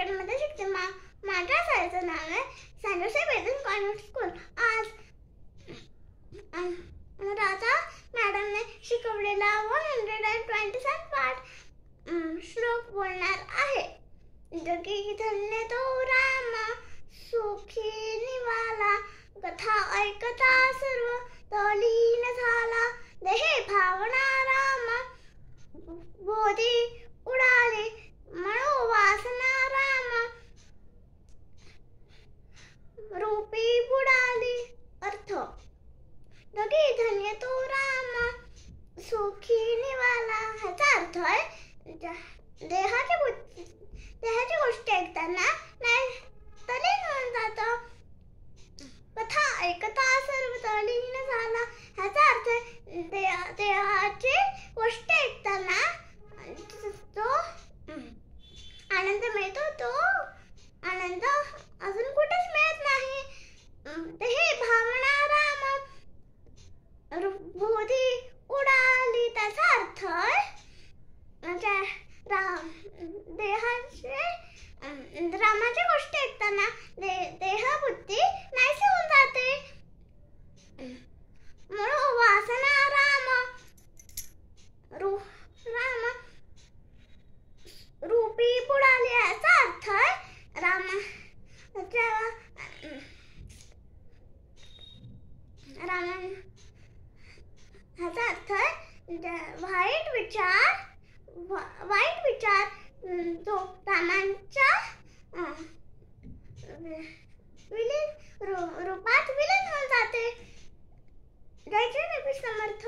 अकॅडमीमध्ये शिकते. माझ्या शाळेचं नाव आहे Saint Joseph basic convent school. आज राधा मॅडमने शिकवलेला 127 पाठ श्लोक बोलणार आहे. जगी धन्य तो राम सुखी निवाला, कथा ऐकता सर्व तल्लीन झाला. देहे भावना राम बोधी उडाले, मनोवासना राम रूपी बुडाली. अर्थ: जगी धन्य तो राम सुखी निवाला. ह्याचा अर्थ आहे देहाची गोष्टी ऐकताना नाही तल्लीन होऊन जातं. कथा ऐकता सर्व तल्लीन झाला. ह्याचा अर्थ आहे देहाची गोष्टी ऐकताना जो आनंद मिळतो तो आनंद अजून कुठेच मिळत नाही. हे भावना राम बोधी उडाली. त्याचा अर्थ रामाची गोष्टी ऐकताना देहबुद्धी नाहीशी होऊन जाते. मनोवासना राम रूपी बुडाली. याचा अर्थ ह्याचा अर्थ वाईट विचार जो रामांच्या रूपात विलीन होऊन जाते. जय जय समर्थ.